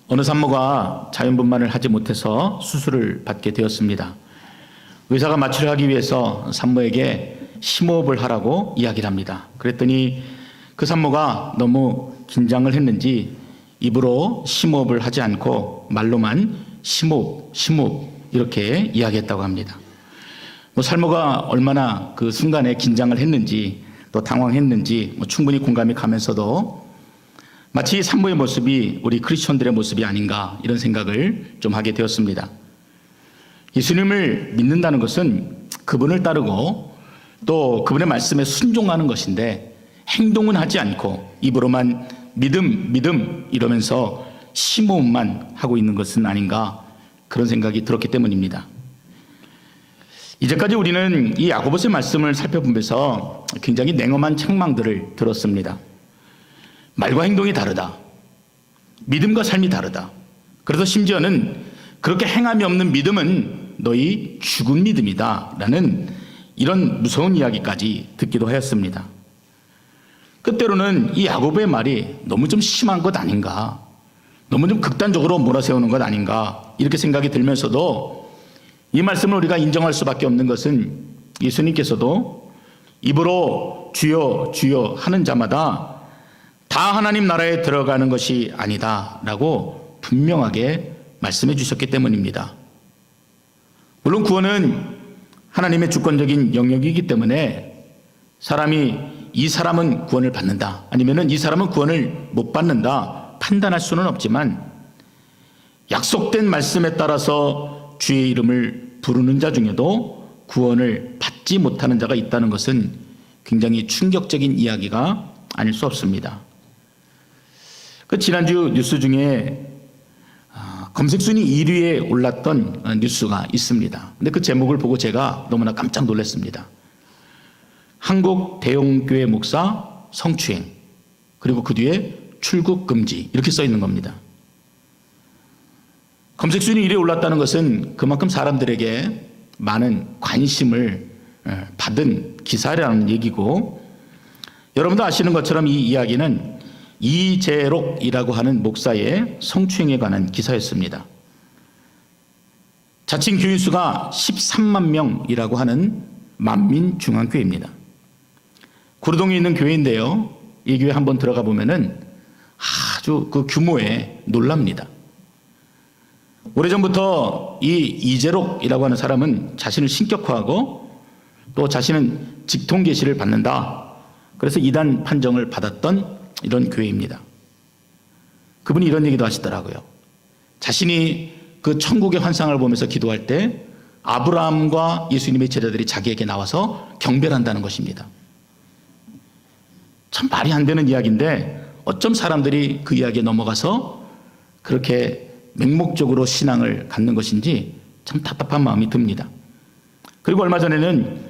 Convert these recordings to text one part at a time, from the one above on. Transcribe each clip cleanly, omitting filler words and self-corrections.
어느 산모가 자연분만을 하지 못해서 수술을 받게 되었습니다. 의사가 마취를 하기 위해서 산모에게 심호흡을 하라고 이야기를 합니다. 그랬더니 그 산모가 너무 긴장을 했는지 입으로 심호흡을 하지 않고 말로만 심호흡, 심호흡 이렇게 이야기했다고 합니다. 산모가 얼마나 그 순간에 긴장을 했는지 또 당황했는지 충분히 공감이 가면서도 마치 산모의 모습이 우리 크리스천들의 모습이 아닌가 이런 생각을 좀 하게 되었습니다. 예수님을 믿는다는 것은 그분을 따르고 또 그분의 말씀에 순종하는 것인데 행동은 하지 않고 입으로만 믿음, 믿음 이러면서 심호흡만 하고 있는 것은 아닌가 그런 생각이 들었기 때문입니다. 이제까지 우리는 이 야고보서의 말씀을 살펴보면서 굉장히 냉엄한 책망들을 들었습니다. 말과 행동이 다르다. 믿음과 삶이 다르다. 그래서 심지어는 그렇게 행함이 없는 믿음은 너희 죽은 믿음이다 라는 이런 무서운 이야기까지 듣기도 하였습니다. 끝때로는 이 야고보의 말이 너무 좀 심한 것 아닌가, 너무 좀 극단적으로 몰아세우는 것 아닌가 이렇게 생각이 들면서도 이 말씀을 우리가 인정할 수밖에 없는 것은 예수님께서도 입으로 주여 주여 하는 자마다 다 하나님 나라에 들어가는 것이 아니다 라고 분명하게 말씀해 주셨기 때문입니다. 물론 구원은 하나님의 주권적인 영역이기 때문에 사람이 이 사람은 구원을 받는다 아니면 이 사람은 구원을 못 받는다 판단할 수는 없지만 약속된 말씀에 따라서 주의 이름을 부르는 자 중에도 구원을 받지 못하는 자가 있다는 것은 굉장히 충격적인 이야기가 아닐 수 없습니다. 그 지난주 뉴스 중에 검색순위 1위에 올랐던 뉴스가 있습니다. 근데 그 제목을 보고 제가 너무나 깜짝 놀랐습니다. 한국 대형교회 목사 성추행, 그리고 그 뒤에 출국 금지 이렇게 써 있는 겁니다. 검색순위 1위에 올랐다는 것은 그만큼 사람들에게 많은 관심을 받은 기사라는 얘기고, 여러분도 아시는 것처럼 이 이야기는 이재록이라고 하는 목사의 성추행에 관한 기사였습니다. 자칭 교인 수가 13만 명이라고 하는 만민중앙교회입니다. 구로동에 있는 교회인데요, 이 교회 한번 들어가 보면은 아주 그 규모에 놀랍니다. 오래전부터 이 이재록이라고 하는 사람은 자신을 신격화하고 또 자신은 직통 계시를 받는다, 그래서 이단 판정을 받았던 이런 교회입니다. 그분이 이런 얘기도 하시더라고요. 자신이 그 천국의 환상을 보면서 기도할 때 아브라함과 예수님의 제자들이 자기에게 나와서 경배를 한다는 것입니다. 참 말이 안 되는 이야기인데 어쩜 사람들이 그 이야기에 넘어가서 그렇게 맹목적으로 신앙을 갖는 것인지 참 답답한 마음이 듭니다. 그리고 얼마 전에는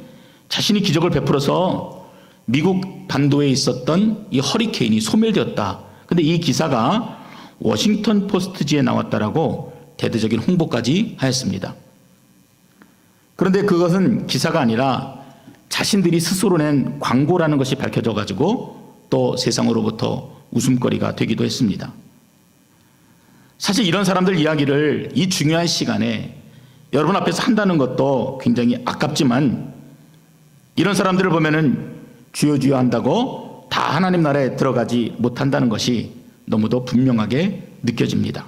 자신이 기적을 베풀어서 미국 반도에 있었던 이 허리케인이 소멸되었다. 근데 이 기사가 워싱턴 포스트지에 나왔다라고 대대적인 홍보까지 하였습니다. 그런데 그것은 기사가 아니라 자신들이 스스로 낸 광고라는 것이 밝혀져 가지고 또 세상으로부터 웃음거리가 되기도 했습니다. 사실 이런 사람들 이야기를 이 중요한 시간에 여러분 앞에서 한다는 것도 굉장히 아깝지만, 이런 사람들을 보면은 주여 주여 한다고 다 하나님 나라에 들어가지 못한다는 것이 너무도 분명하게 느껴집니다.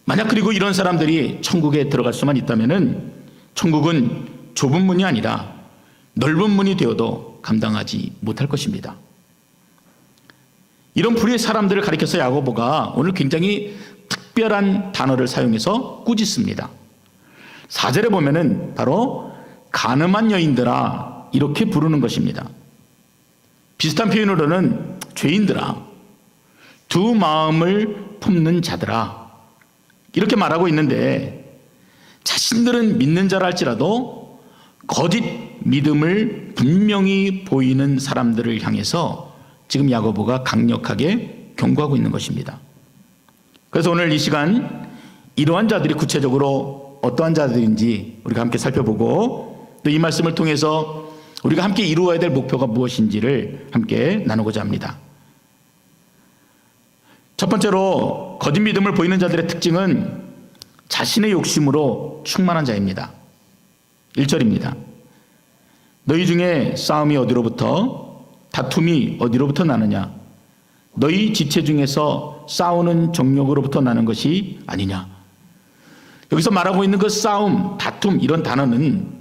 만약 그리고 이런 사람들이 천국에 들어갈 수만 있다면은 천국은 좁은 문이 아니라 넓은 문이 되어도 감당하지 못할 것입니다. 이런 불의의 사람들을 가리켜서 야고보가 오늘 굉장히 특별한 단어를 사용해서 꾸짖습니다. 4절에 보면은 바로 간음한 여인들아 이렇게 부르는 것입니다. 비슷한 표현으로는 죄인들아, 두 마음을 품는 자들아 이렇게 말하고 있는데, 자신들은 믿는 자라 할지라도 거짓 믿음을 분명히 보이는 사람들을 향해서 지금 야고보가 강력하게 경고하고 있는 것입니다. 그래서 오늘 이 시간 이러한 자들이 구체적으로 어떠한 자들인지 우리가 함께 살펴보고, 또 이 말씀을 통해서 우리가 함께 이루어야 될 목표가 무엇인지를 함께 나누고자 합니다. 첫 번째로 거짓 믿음을 보이는 자들의 특징은 자신의 욕심으로 충만한 자입니다. 1절입니다. 너희 중에 싸움이 어디로부터 다툼이 어디로부터 나느냐? 너희 지체 중에서 싸우는 정욕으로부터 나는 것이 아니냐? 여기서 말하고 있는 그 싸움, 다툼 이런 단어는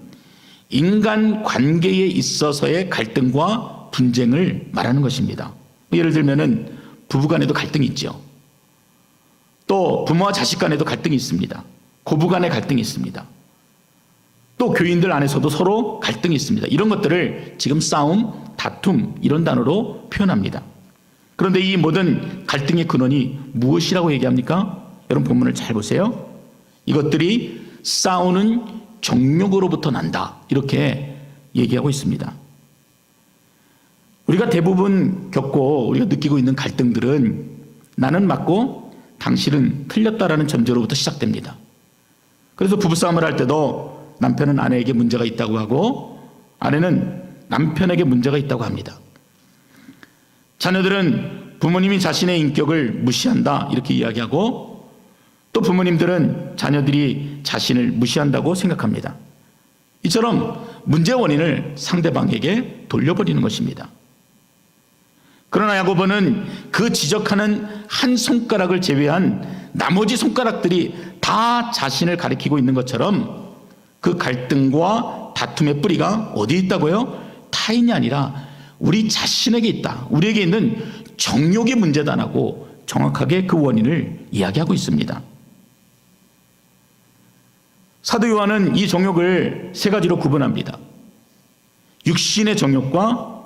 인간 관계에 있어서의 갈등과 분쟁을 말하는 것입니다. 예를 들면은 부부 간에도 갈등이 있죠. 또 부모와 자식 간에도 갈등이 있습니다. 고부 간에 갈등이 있습니다. 또 교인들 안에서도 서로 갈등이 있습니다. 이런 것들을 지금 싸움, 다툼 이런 단어로 표현합니다. 그런데 이 모든 갈등의 근원이 무엇이라고 얘기합니까? 여러분 본문을 잘 보세요. 이것들이 싸우는 정욕으로부터 난다 이렇게 얘기하고 있습니다. 우리가 대부분 겪고 우리가 느끼고 있는 갈등들은 나는 맞고 당신은 틀렸다라는 전제로부터 시작됩니다. 그래서 부부싸움을 할 때도 남편은 아내에게 문제가 있다고 하고 아내는 남편에게 문제가 있다고 합니다. 자녀들은 부모님이 자신의 인격을 무시한다 이렇게 이야기하고 또 부모님들은 자녀들이 자신을 무시한다고 생각합니다. 이처럼 문제의 원인을 상대방에게 돌려버리는 것입니다. 그러나 야고보는 그 지적하는 한 손가락을 제외한 나머지 손가락들이 다 자신을 가리키고 있는 것처럼 그 갈등과 다툼의 뿌리가 어디에 있다고요? 타인이 아니라 우리 자신에게 있다. 우리에게 있는 정욕의 문제다라고 정확하게 그 원인을 이야기하고 있습니다. 사도 요한은 이 정욕을 세 가지로 구분합니다. 육신의 정욕과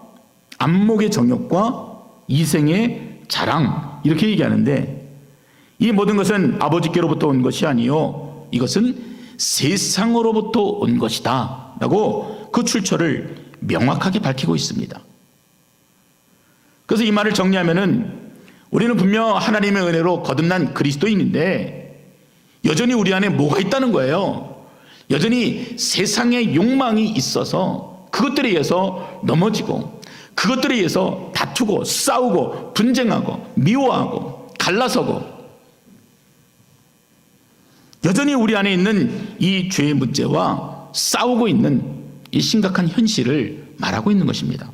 안목의 정욕과 이생의 자랑 이렇게 얘기하는데 이 모든 것은 아버지께로부터 온 것이 아니요 이것은 세상으로부터 온 것이다 라고 그 출처를 명확하게 밝히고 있습니다. 그래서 이 말을 정리하면은 우리는 분명 하나님의 은혜로 거듭난 그리스도인인데 여전히 우리 안에 뭐가 있다는 거예요. 여전히 세상의 욕망이 있어서 그것들에 의해서 넘어지고 그것들에 의해서 다투고 싸우고 분쟁하고 미워하고 갈라서고 여전히 우리 안에 있는 이 죄의 문제와 싸우고 있는 이 심각한 현실을 말하고 있는 것입니다.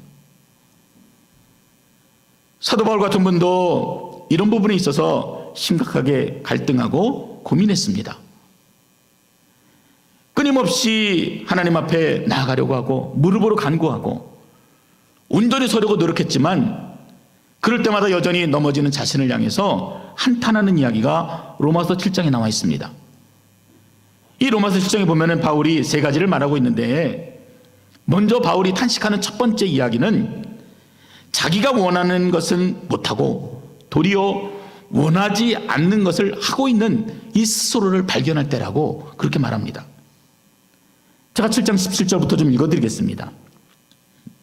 사도 바울 같은 분도 이런 부분에 있어서 심각하게 갈등하고 고민했습니다. 끊임없이 하나님 앞에 나아가려고 하고 무릎으로 간구하고 온전히 서려고 노력했지만 그럴 때마다 여전히 넘어지는 자신을 향해서 한탄하는 이야기가 로마서 7장에 나와 있습니다. 이 로마서 7장에 보면은 바울이 세 가지를 말하고 있는데 먼저 바울이 탄식하는 첫 번째 이야기는 자기가 원하는 것은 못하고 도리어 원하지 않는 것을 하고 있는 이 스스로를 발견할 때라고 그렇게 말합니다. 제가 7장 17절부터 좀 읽어드리겠습니다.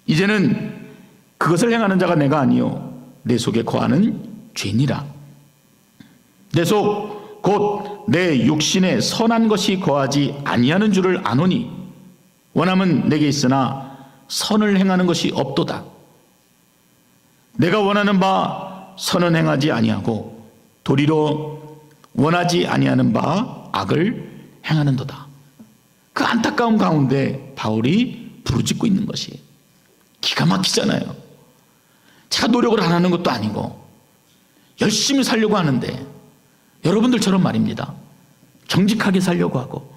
이제는 그것을 행하는 자가 내가 아니요 내 속에 거하는 죄니라. 내 속 곧 내 육신에 선한 것이 거하지 아니하는 줄을 아노니 원함은 내게 있으나 선을 행하는 것이 없도다. 내가 원하는 바 선은 행하지 아니하고 도리로 원하지 아니하는 바 악을 행하는도다. 그 안타까움 가운데 바울이 부르짖고 있는 것이 기가 막히잖아요. 제가 노력을 안 하는 것도 아니고 열심히 살려고 하는데 여러분들처럼 말입니다. 정직하게 살려고 하고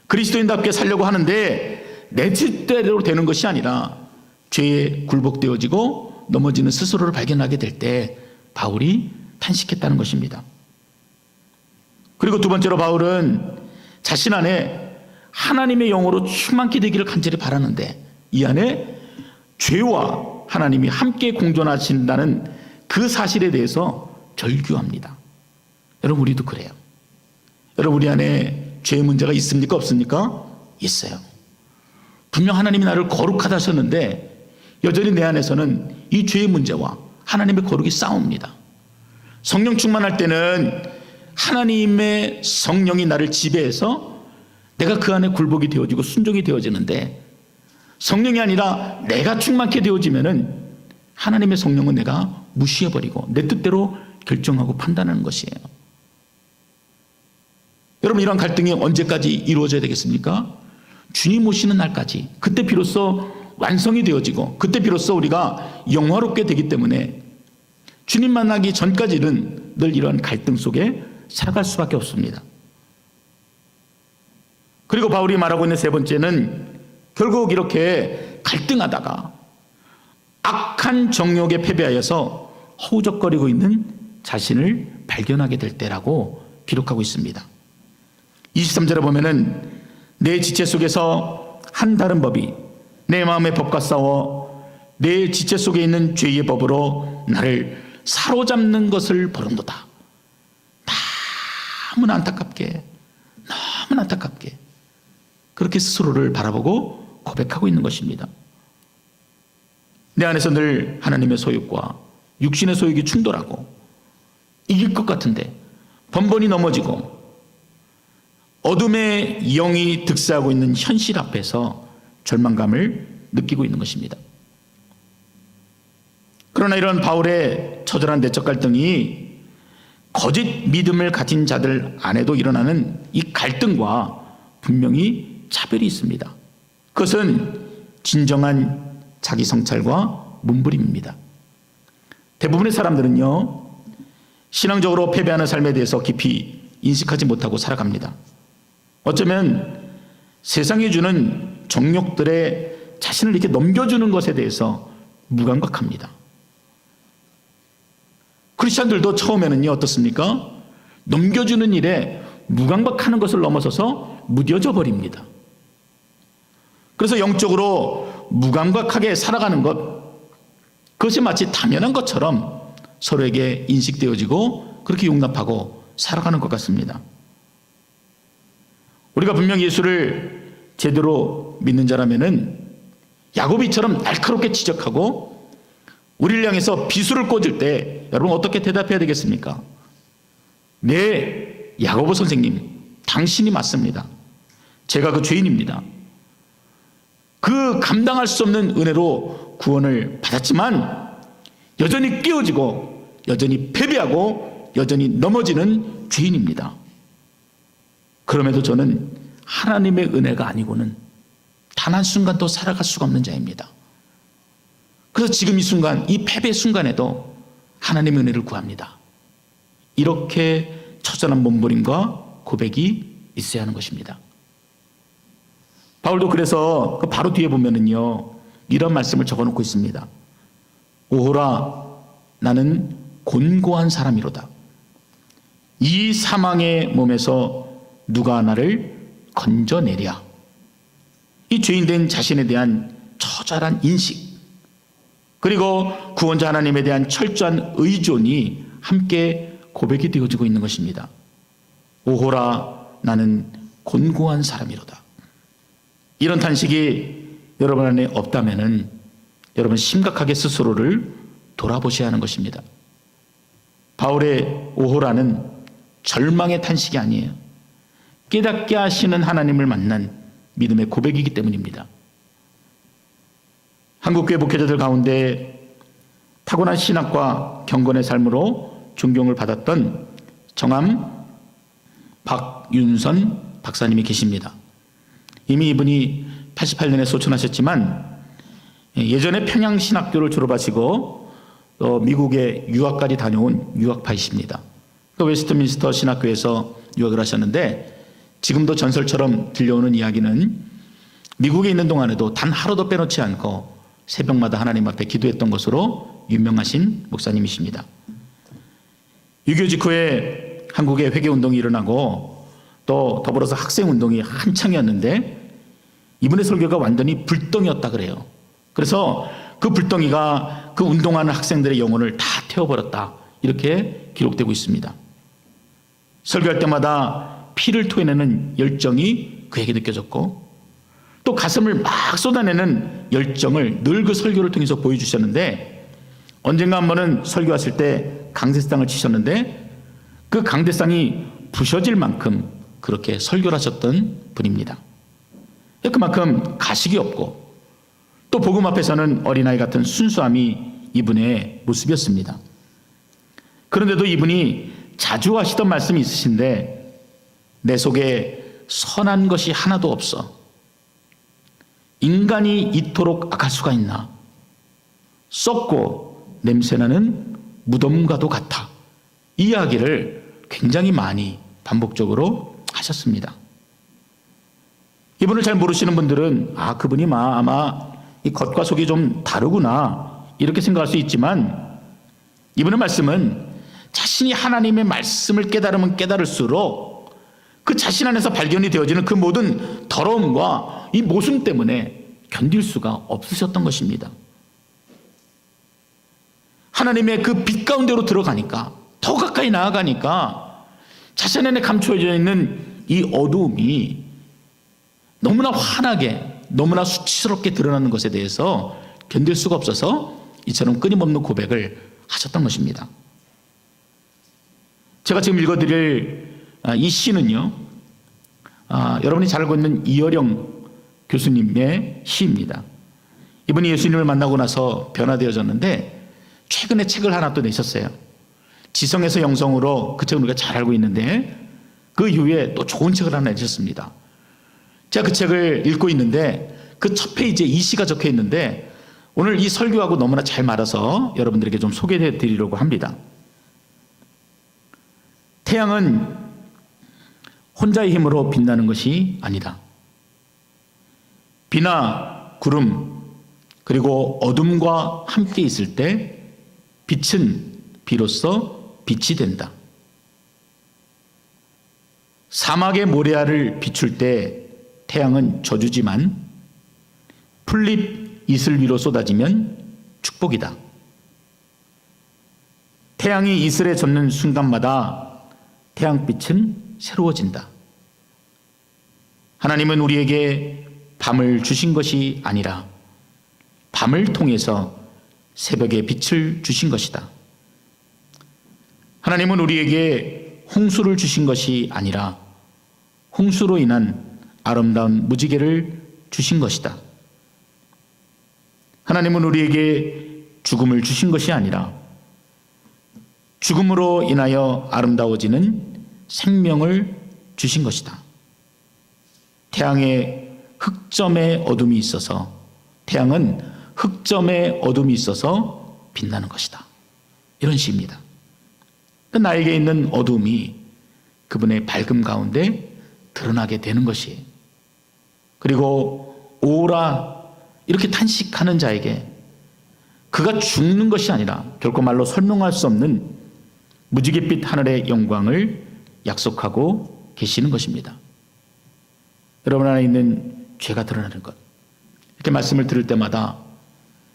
그리스도인답게 살려고 하는데 내 뜻대로 되는 것이 아니라 죄에 굴복되어지고 넘어지는 스스로를 발견하게 될 때 바울이 탄식했다는 것입니다. 그리고 두 번째로 바울은 자신 안에 하나님의 영으로 충만케 되기를 간절히 바라는데 이 안에 죄와 하나님이 함께 공존하신다는 그 사실에 대해서 절규합니다. 여러분 우리도 그래요. 여러분 우리 안에 죄의 문제가 있습니까 없습니까? 있어요. 분명 하나님이 나를 거룩하다 하셨는데 여전히 내 안에서는 이 죄의 문제와 하나님의 거룩이 싸웁니다. 성령 충만할 때는 하나님의 성령이 나를 지배해서 내가 그 안에 굴복이 되어지고 순종이 되어지는데 성령이 아니라 내가 충만케 되어지면은 하나님의 성령은 내가 무시해버리고 내 뜻대로 결정하고 판단하는 것이에요. 여러분, 이런 갈등이 언제까지 이루어져야 되겠습니까? 주님 오시는 날까지. 그때 비로소 완성이 되어지고 그때 비로소 우리가 영화롭게 되기 때문에 주님 만나기 전까지는 늘 이러한 갈등 속에 살아갈 수밖에 없습니다. 그리고 바울이 말하고 있는 세 번째는 결국 이렇게 갈등하다가 악한 정욕에 패배하여서 허우적거리고 있는 자신을 발견하게 될 때라고 기록하고 있습니다. 23절에 보면은 내 지체 속에서 한 다른 법이 내 마음의 법과 싸워 내 지체 속에 있는 죄의 법으로 나를 사로잡는 것을 보는도다. 너무나 안타깝게 그렇게 스스로를 바라보고 고백하고 있는 것입니다. 내 안에서 늘 하나님의 소욕과 육신의 소욕이 충돌하고 이길 것 같은데 번번이 넘어지고 어둠의 영이 득세하고 있는 현실 앞에서 절망감을 느끼고 있는 것입니다. 그러나 이런 바울의 처절한 내적 갈등이 거짓 믿음을 가진 자들 안에도 일어나는 이 갈등과 분명히 차별이 있습니다. 그것은 진정한 자기 성찰과 문부림입니다. 대부분의 사람들은요, 신앙적으로 패배하는 삶에 대해서 깊이 인식하지 못하고 살아갑니다. 어쩌면 세상이 주는 정욕들에 자신을 이렇게 넘겨주는 것에 대해서 무감각합니다. 크리스찬들도 처음에는요, 어떻습니까? 넘겨주는 일에 무감각하는 것을 넘어서서 무뎌져 버립니다. 그래서 영적으로 무감각하게 살아가는 것, 그것이 마치 당연한 것처럼 서로에게 인식되어지고 그렇게 용납하고 살아가는 것 같습니다. 우리가 분명 예수를 제대로 믿는 자라면은 야고비처럼 날카롭게 지적하고 우리를 향해서 비수를 꽂을 때 여러분 어떻게 대답해야 되겠습니까? 네, 야고보 선생님, 당신이 맞습니다. 제가 그 죄인입니다. 그 감당할 수 없는 은혜로 구원을 받았지만 여전히 깨어지고 여전히 패배하고 여전히 넘어지는 죄인입니다. 그럼에도 저는 하나님의 은혜가 아니고는 단 한순간도 살아갈 수가 없는 자입니다. 그래서 지금 이 순간, 이 패배 순간에도 하나님의 은혜를 구합니다. 이렇게 처절한 몸부림과 고백이 있어야 하는 것입니다. 바울도 그래서 그 바로 뒤에 보면은요, 이런 말씀을 적어놓고 있습니다. 오호라, 나는 곤고한 사람이로다. 이 사망의 몸에서 누가 나를 건져내랴. 이 죄인된 자신에 대한 처절한 인식, 그리고 구원자 하나님에 대한 철저한 의존이 함께 고백이 되어지고 있는 것입니다. 오호라, 나는 곤고한 사람이로다. 이런 탄식이 여러분 안에 없다면은 여러분 심각하게 스스로를 돌아보셔야 하는 것입니다. 바울의 오호라는 절망의 탄식이 아니에요. 깨닫게 하시는 하나님을 만난 믿음의 고백이기 때문입니다. 한국교회 목회자들 가운데 타고난 신학과 경건의 삶으로 존경을 받았던 정암 박윤선 박사님이 계십니다. 이미 이분이 88년에 소천하셨지만 예전에 평양신학교를 졸업하시고 또 미국에 유학까지 다녀온 유학파이십니다. 또 웨스트민스터 신학교에서 유학을 하셨는데 지금도 전설처럼 들려오는 이야기는 미국에 있는 동안에도 단 하루도 빼놓지 않고 새벽마다 하나님 앞에 기도했던 것으로 유명하신 목사님이십니다. 6.25 직후에 한국에 회개운동이 일어나고 또 더불어서 학생운동이 한창이었는데 이분의 설교가 완전히 불덩이였다 그래요. 그래서 그 불덩이가 그 운동하는 학생들의 영혼을 다 태워버렸다, 이렇게 기록되고 있습니다. 설교할 때마다 피를 토해내는 열정이 그에게 느껴졌고 또 가슴을 막 쏟아내는 열정을 늘 그 설교를 통해서 보여주셨는데 언젠가 한 번은 설교하실 때 강대상을 치셨는데 그 강대상이 부셔질 만큼 그렇게 설교를 하셨던 분입니다. 그만큼 가식이 없고 또 복음 앞에서는 어린아이 같은 순수함이 이분의 모습이었습니다. 그런데도 이분이 자주 하시던 말씀이 있으신데 내 속에 선한 것이 하나도 없어. 인간이 이토록 악할 수가 있나? 썩고 냄새나는 무덤과도 같아. 이 이야기를 굉장히 많이 반복적으로 하셨습니다. 이분을 잘 모르시는 분들은 그분이 아마 이 겉과 속이 좀 다르구나 이렇게 생각할 수 있지만, 이분의 말씀은 자신이 하나님의 말씀을 깨달으면 깨달을수록 그 자신 안에서 발견이 되어지는 그 모든 더러움과 이 모순 때문에 견딜 수가 없으셨던 것입니다. 하나님의 그 빛 가운데로 들어가니까, 더 가까이 나아가니까 자신 안에 감춰져 있는 이 어두움이 너무나 환하게, 너무나 수치스럽게 드러나는 것에 대해서 견딜 수가 없어서 이처럼 끊임없는 고백을 하셨던 것입니다. 제가 지금 읽어드릴 이 시는요, 여러분이 잘 알고 있는 이어령 교수님의 시입니다. 이분이 예수님을 만나고 나서 변화되어졌는데 최근에 책을 하나 또 내셨어요. 지성에서 영성으로, 그 책은 우리가 잘 알고 있는데 그 이후에 또 좋은 책을 하나 내셨습니다. 제가 그 책을 읽고 있는데 그 첫 페이지에 이 시가 적혀 있는데 오늘 이 설교하고 너무나 잘 맞아서 여러분들에게 좀 소개해 드리려고 합니다. 태양은 혼자의 힘으로 빛나는 것이 아니다. 비나 구름 그리고 어둠과 함께 있을 때 빛은 비로소 빛이 된다. 사막의 모래알을 비출 때 태양은 저주지만 풀잎 이슬 위로 쏟아지면 축복이다. 태양이 이슬에 젖는 순간마다 태양빛은 새로워진다. 하나님은 우리에게 밤을 주신 것이 아니라 밤을 통해서 새벽의 빛을 주신 것이다. 하나님은 우리에게 홍수를 주신 것이 아니라 홍수로 인한 아름다운 무지개를 주신 것이다. 하나님은 우리에게 죽음을 주신 것이 아니라 죽음으로 인하여 아름다워지는 생명을 주신 것이다. 태양에 흑점의 어둠이 있어서, 태양은 흑점의 어둠이 있어서 빛나는 것이다. 이런 시입니다. 나에게 있는 어둠이 그분의 밝음 가운데 드러나게 되는 것이에요. 그리고 오라 이렇게 탄식하는 자에게 그가 죽는 것이 아니라 결코 말로 설명할 수 없는 무지갯빛 하늘의 영광을 약속하고 계시는 것입니다. 여러분 안에 있는 죄가 드러나는 것, 이렇게 말씀을 들을 때마다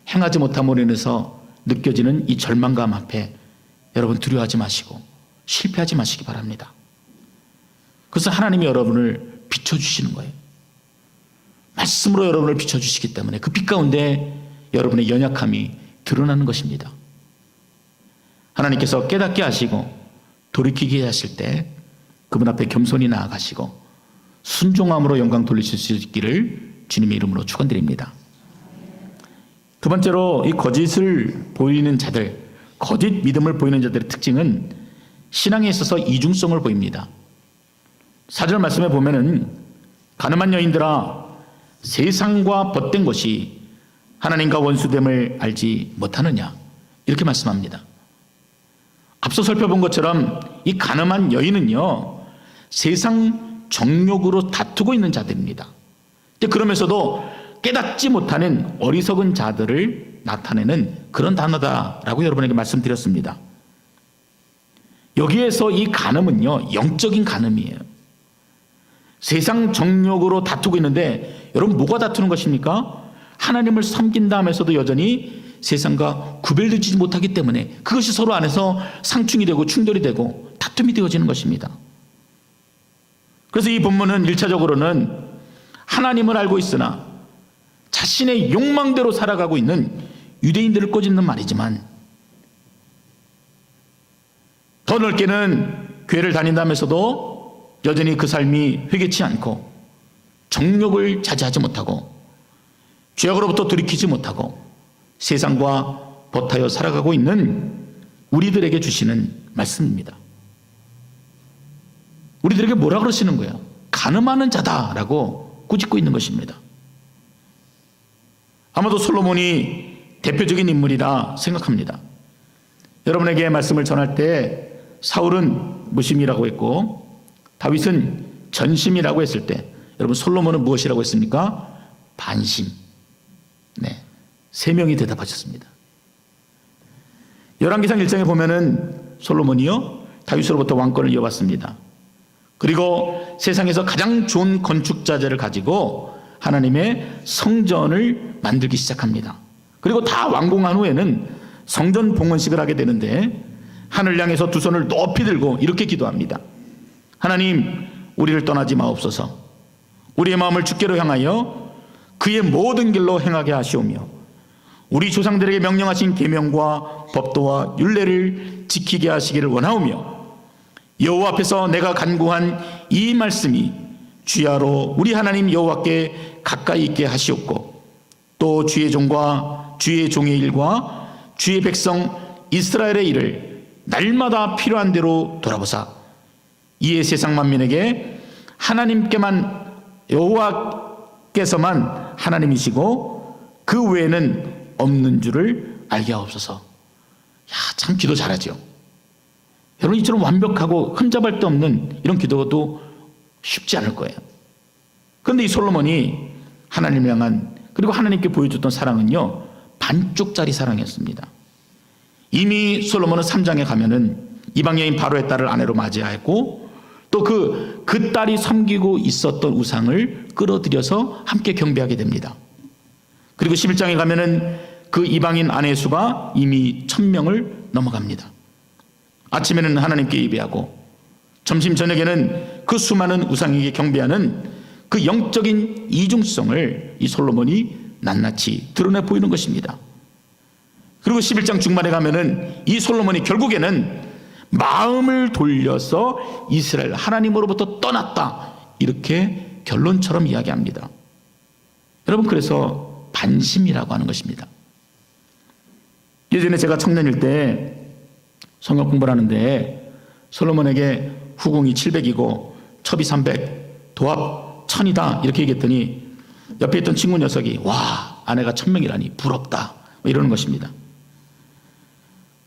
행하지 못함으로 인해서 느껴지는 이 절망감 앞에 여러분 두려워하지 마시고 실패하지 마시기 바랍니다. 그래서 하나님이 여러분을 비춰주시는 거예요. 말씀으로 여러분을 비춰주시기 때문에 그 빛 가운데 여러분의 연약함이 드러나는 것입니다. 하나님께서 깨닫게 하시고 돌이키게 하실 때 그분 앞에 겸손히 나아가시고 순종함으로 영광 돌리실 수 있기를 주님의 이름으로 축원드립니다. 두 번째로 이 거짓을 보이는 자들, 거짓 믿음을 보이는 자들의 특징은 신앙에 있어서 이중성을 보입니다. 4절 말씀에 보면은 가늠한 여인들아 세상과 벗된 것이 하나님과 원수됨을 알지 못하느냐, 이렇게 말씀합니다. 앞서 살펴본 것처럼 이 가늠한 여인은요 세상 정욕으로 다투고 있는 자들입니다. 그러면서도 깨닫지 못하는 어리석은 자들을 나타내는 그런 단어다라고 여러분에게 말씀드렸습니다. 여기에서 이 간음은요 영적인 간음이에요. 세상 정욕으로 다투고 있는데 여러분 뭐가 다투는 것입니까? 하나님을 섬긴다 하면서도 여전히 세상과 구별되지 못하기 때문에 그것이 서로 안에서 상충이 되고 충돌이 되고 다툼이 되어지는 것입니다. 그래서 이 본문은 1차적으로는 하나님을 알고 있으나 자신의 욕망대로 살아가고 있는 유대인들을 꼬집는 말이지만, 더 넓게는 교회를 다닌다면서도 여전히 그 삶이 회개치 않고 정욕을 자제하지 못하고 죄악으로부터 돌이키지 못하고 세상과 버타여 살아가고 있는 우리들에게 주시는 말씀입니다. 우리들에게 뭐라 그러시는 거예요? 간음하는 자다라고 꾸짖고 있는 것입니다. 아마도 솔로몬이 대표적인 인물이라 생각합니다. 여러분에게 말씀을 전할 때 사울은 무심이라고 했고 다윗은 전심이라고 했을 때 여러분 솔로몬은 무엇이라고 했습니까? 반심. 네, 3명이 대답하셨습니다. 열왕기상 1장에 보면은 솔로몬이요 다윗으로부터 왕권을 이어받습니다. 그리고 세상에서 가장 좋은 건축자재를 가지고 하나님의 성전을 만들기 시작합니다. 그리고 다 완공한 후에는 성전 봉헌식을 하게 되는데 하늘 향해서 두 손을 높이 들고 이렇게 기도합니다. 하나님, 우리를 떠나지 마옵소서. 우리의 마음을 주께로 향하여 그의 모든 길로 행하게 하시오며 우리 조상들에게 명령하신 계명과 법도와 율례를 지키게 하시기를 원하오며 여호와 앞에서 내가 간구한 이 말씀이 주야로 우리 하나님 여호와께 가까이 있게 하시옵고 또 주의 종과 주의 종의 일과 주의 백성 이스라엘의 일을 날마다 필요한 대로 돌아보사 이에 세상 만민에게 하나님께만 여호와께서만 하나님이시고 그 외에는 없는 줄을 알게 하옵소서. 야, 참 기도 잘하죠. 여러분 이처럼 완벽하고 흠잡을 데 없는 이런 기도도 쉽지 않을 거예요. 그런데 이 솔로몬이 하나님을 향한 그리고 하나님께 보여줬던 사랑은요 반쪽짜리 사랑이었습니다. 이미 솔로몬은 3장에 가면은 이방 여인 바로의 딸을 아내로 맞이하였고 또 그 딸이 섬기고 있었던 우상을 끌어들여서 함께 경배하게 됩니다. 그리고 11장에 가면은 그 이방인 아내의 수가 이미 1000명을 넘어갑니다. 아침에는 하나님께 예배하고 점심 저녁에는 그 수많은 우상에게 경배하는 그 영적인 이중성을 이 솔로몬이 낱낱이 드러내 보이는 것입니다. 그리고 11장 중반에 가면은 이 솔로몬이 결국에는 마음을 돌려서 이스라엘 하나님으로부터 떠났다 이렇게 결론처럼 이야기합니다. 여러분 그래서 반심이라고 하는 것입니다. 예전에 제가 청년일 때 성경 공부를 하는데 솔로몬에게 후궁이 700이고 첩이 300 도합 1000이다 이렇게 얘기했더니 옆에 있던 친구 녀석이 와 아내가 1000명이라니 부럽다 이러는 것입니다.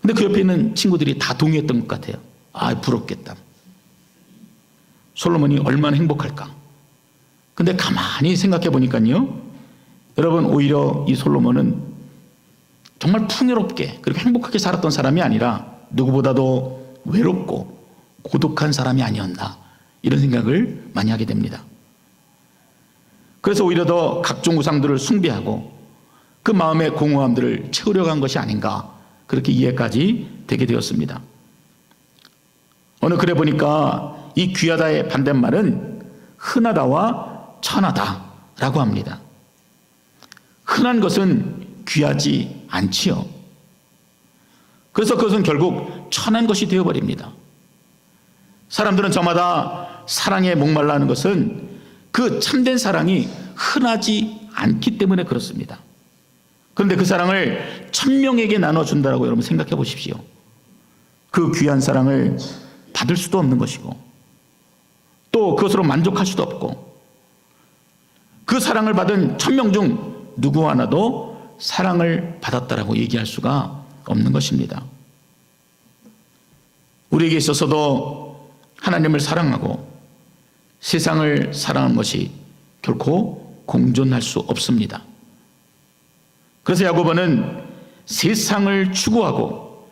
근데 그 옆에 있는 친구들이 다 동의했던 것 같아요. 아 부럽겠다. 솔로몬이 얼마나 행복할까. 근데 가만히 생각해 보니까요 여러분 오히려 이 솔로몬은 정말 풍요롭게 그리고 행복하게 살았던 사람이 아니라 누구보다도 외롭고 고독한 사람이 아니었나 이런 생각을 많이 하게 됩니다. 그래서 오히려 더 각종 우상들을 숭배하고 그 마음의 공허함들을 채우려고 한 것이 아닌가 그렇게 이해까지 되게 되었습니다. 어느 글에 보니까 이 귀하다의 반대말은 흔하다와 천하다라고 합니다. 흔한 것은 귀하지 않지요. 그래서 그것은 결국 천한 것이 되어버립니다. 사람들은 저마다 사랑에 목말라 하는 것은 그 참된 사랑이 흔하지 않기 때문에 그렇습니다. 그런데 그 사랑을 1000명에게 나눠준다고 여러분 생각해 보십시오. 그 귀한 사랑을 받을 수도 없는 것이고 또 그것으로 만족할 수도 없고 그 사랑을 받은 1000명 중 누구 하나도 사랑을 받았다라고 얘기할 수가 없는 것입니다. 우리에게 있어서도 하나님을 사랑하고 세상을 사랑하는 것이 결코 공존할 수 없습니다. 그래서 야고보는 세상을 추구하고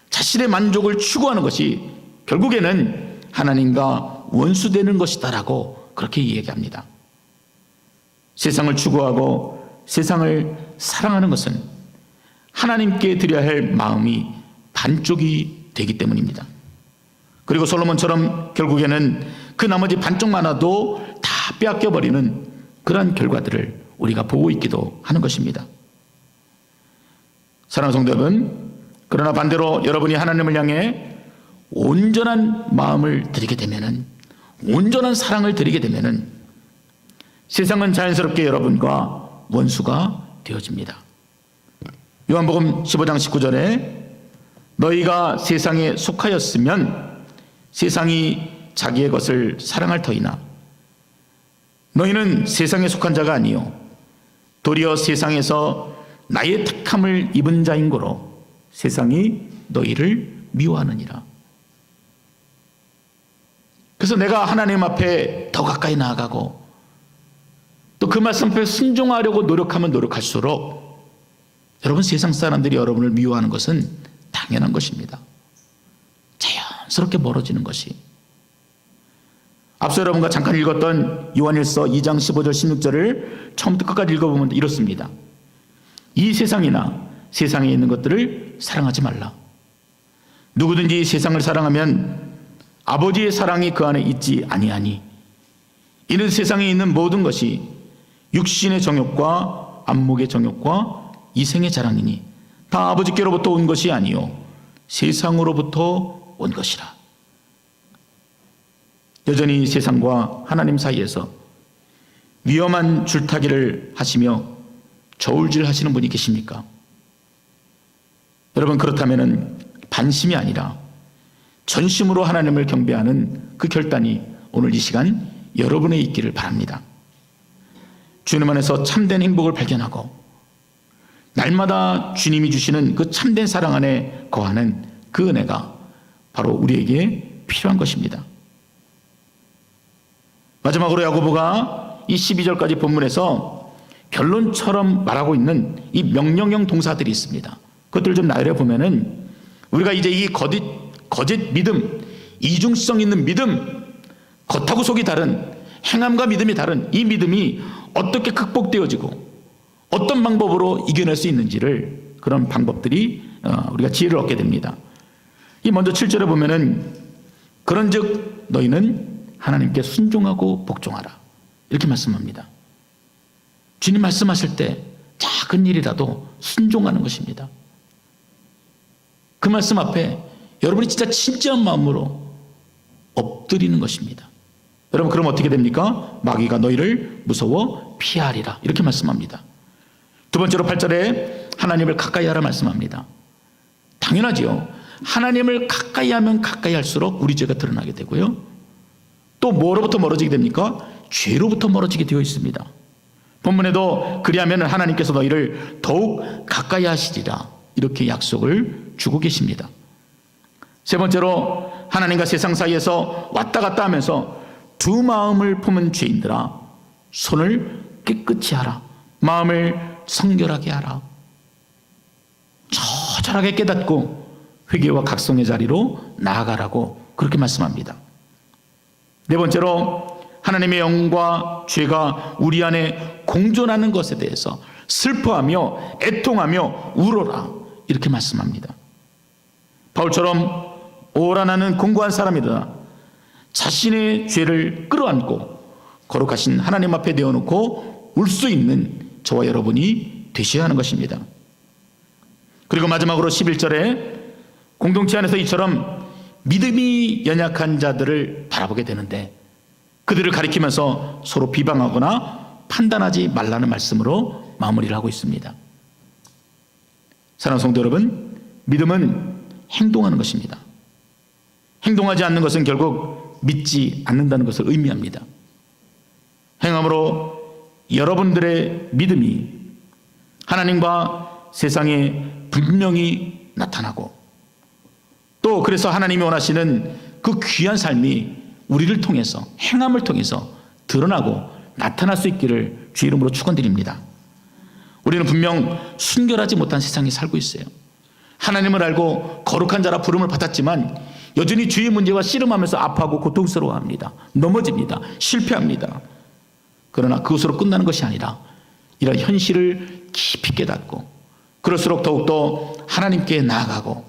자신의 만족을 추구하는 것이 결국에는 하나님과 원수되는 것이다라고 그렇게 이야기합니다. 세상을 추구하고 세상을 사랑하는 것은 하나님께 드려야 할 마음이 반쪽이 되기 때문입니다. 그리고 솔로몬처럼 결국에는 그 나머지 반쪽만아도 다 빼앗겨버리는 그러한 결과들을 우리가 보고 있기도 하는 것입니다. 사랑하는 성도 여러분, 그러나 반대로 여러분이 하나님을 향해 온전한 마음을 드리게 되면은 온전한 사랑을 드리게 되면은 세상은 자연스럽게 여러분과 원수가 되어집니다. 요한복음 15장 19절에 너희가 세상에 속하였으면 세상이 자기의 것을 사랑할 터이나 너희는 세상에 속한 자가 아니요 도리어 세상에서 나의 택함을 입은 자인 고로 세상이 너희를 미워하느니라. 그래서 내가 하나님 앞에 더 가까이 나아가고 또 그 말씀 앞에 순종하려고 노력하면 노력할수록 여러분, 세상 사람들이 여러분을 미워하는 것은 당연한 것입니다. 자연스럽게 멀어지는 것이. 앞서 여러분과 잠깐 읽었던 요한일서 2장 15절 16절을 처음부터 끝까지 읽어보면 이렇습니다. 이 세상이나 세상에 있는 것들을 사랑하지 말라. 누구든지 세상을 사랑하면 아버지의 사랑이 그 안에 있지 아니하니 이는 세상에 있는 모든 것이 육신의 정욕과 안목의 정욕과 이생의 자랑이니 다 아버지께로부터 온 것이 아니요 세상으로부터 온 것이라. 여전히 세상과 하나님 사이에서 위험한 줄타기를 하시며 저울질 하시는 분이 계십니까? 여러분, 그렇다면 반심이 아니라 전심으로 하나님을 경배하는 그 결단이 오늘 이 시간 여러분의 있기를 바랍니다. 주님 안에서 참된 행복을 발견하고 날마다 주님이 주시는 그 참된 사랑 안에 거하는 그 은혜가 바로 우리에게 필요한 것입니다. 마지막으로 야고보가 이 12절까지 본문에서 결론처럼 말하고 있는 이 명령형 동사들이 있습니다. 그것들을 좀 나열해 보면은 우리가 이제 이 거짓 믿음, 이중성 있는 믿음, 겉하고 속이 다른, 행함과 믿음이 다른 이 믿음이 어떻게 극복되어지고 어떤 방법으로 이겨낼 수 있는지를, 그런 방법들이 우리가 지혜를 얻게 됩니다. 이 먼저 7절에 보면은 그런즉 너희는 하나님께 순종하고 복종하라, 이렇게 말씀합니다. 주님 말씀하실 때 작은 일이라도 순종하는 것입니다. 그 말씀 앞에 여러분이 진짜 진지한 마음으로 엎드리는 것입니다. 여러분, 그럼 어떻게 됩니까? 마귀가 너희를 무서워 피하리라, 이렇게 말씀합니다. 두 번째로 8절에 하나님을 가까이 하라 말씀합니다. 당연하지요. 하나님을 가까이 하면 가까이 할수록 우리 죄가 드러나게 되고요, 또 뭐로부터 멀어지게 됩니까? 죄로부터 멀어지게 되어 있습니다. 본문에도 그리하면 하나님께서 너희를 더욱 가까이 하시리라, 이렇게 약속을 주고 계십니다. 세 번째로 하나님과 세상 사이에서 왔다 갔다 하면서 두 마음을 품은 죄인들아, 손을 깨끗이 하라, 마음을 성결하게 하라. 처절하게 깨닫고 회개와 각성의 자리로 나아가라고 그렇게 말씀합니다. 네 번째로 하나님의 영과 죄가 우리 안에 공존하는 것에 대해서 슬퍼하며 애통하며 울어라, 이렇게 말씀합니다. 바울처럼 오라 나는 공고한 사람이다, 자신의 죄를 끌어안고 거룩하신 하나님 앞에 내어놓고 울 수 있는 저와 여러분이 되셔야 하는 것입니다. 그리고 마지막으로 11절에 공동체 안에서 이처럼 믿음이 연약한 자들을 바라보게 되는데 그들을 가리키면서 서로 비방하거나 판단하지 말라는 말씀으로 마무리를 하고 있습니다. 사랑하는 성도 여러분, 믿음은 행동하는 것입니다. 행동하지 않는 것은 결국 믿지 않는다는 것을 의미합니다. 행함으로 여러분들의 믿음이 하나님과 세상에 분명히 나타나고, 또 그래서 하나님이 원하시는 그 귀한 삶이 우리를 통해서, 행함을 통해서 드러나고 나타날 수 있기를 주의 이름으로 축원드립니다. 우리는 분명 순결하지 못한 세상에 살고 있어요. 하나님을 알고 거룩한 자라 부름을 받았지만 여전히 죄의 문제와 씨름하면서 아파하고 고통스러워합니다. 넘어집니다. 실패합니다. 그러나 그것으로 끝나는 것이 아니라 이런 현실을 깊이 깨닫고 그럴수록 더욱더 하나님께 나아가고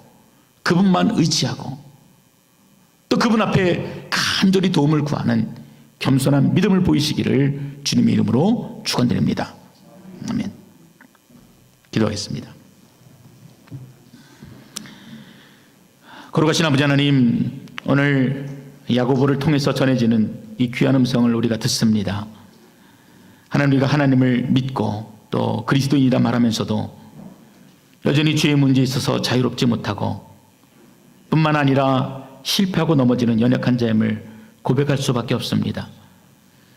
그분만 의지하고 또 그분 앞에 간절히 도움을 구하는 겸손한 믿음을 보이시기를 주님의 이름으로 축원드립니다. 아멘. 기도하겠습니다. 거룩하신 아버지 하나님, 오늘 야고보를 통해서 전해지는 이 귀한 음성을 우리가 듣습니다. 하나님, 우리가 하나님을 믿고 또 그리스도인이라 말하면서도 여전히 죄의 문제에 있어서 자유롭지 못하고 뿐만 아니라 실패하고 넘어지는 연약한 자임을 고백할 수밖에 없습니다.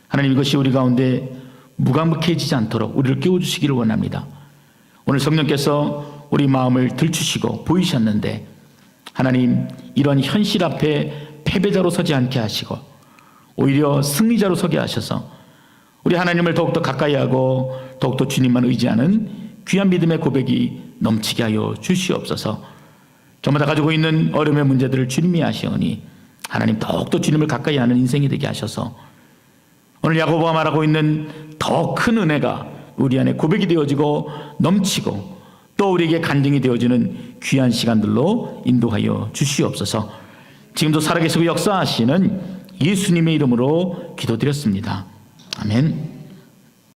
하나님, 이것이 우리 가운데 무감각해지지 않도록 우리를 깨워주시기를 원합니다. 오늘 성령께서 우리 마음을 들추시고 보이셨는데 하나님, 이런 현실 앞에 패배자로 서지 않게 하시고 오히려 승리자로 서게 하셔서 우리 하나님을 더욱더 가까이 하고 더욱더 주님만 의지하는 귀한 믿음의 고백이 넘치게 하여 주시옵소서. 저마다 가지고 있는 어려움의 문제들을 주님이 아시오니 하나님, 더욱더 주님을 가까이 하는 인생이 되게 하셔서 오늘 야고보가 말하고 있는 더 큰 은혜가 우리 안에 고백이 되어지고 넘치고 또 우리에게 간증이 되어지는 귀한 시간들로 인도하여 주시옵소서. 지금도 살아계시고 역사하시는 예수님의 이름으로 기도드렸습니다. 아멘.